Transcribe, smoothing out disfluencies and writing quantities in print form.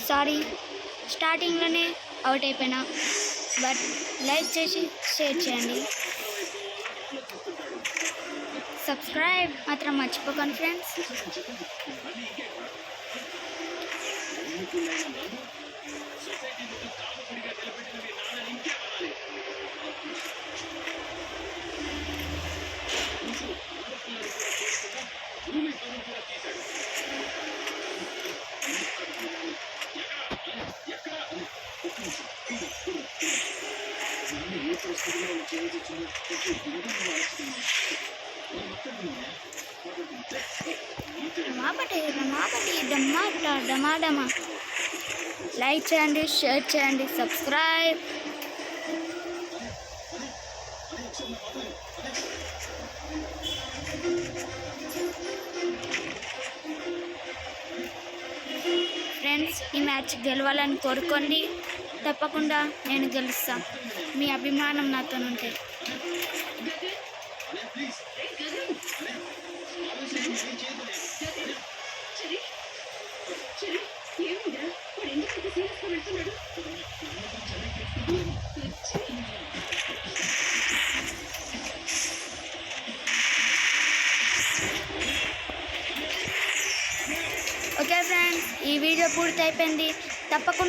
Sorry, స్టార్టింగ్లోనే out అయిపోయినా. But like చేసి షేర్ చేయండి, సబ్స్క్రైబ్ మాత్రం మర్చిపోకండి ఫ్రెండ్స్. డమా లైక్ చేయండి, షేర్ చేయండి, సబ్స్క్రైబ్. ఫ్రెండ్స్, ఈ మ్యాచ్ గెలవాలని కోరుకోండి. తప్పకుండా నేను గెలుస్తాను. మీ అభిమానం నాతో ఉంటే. ఓకే ఫ్రెండ్స్, ఈ వీడియో పూర్తి అయిపోయింది. తప్పకుండా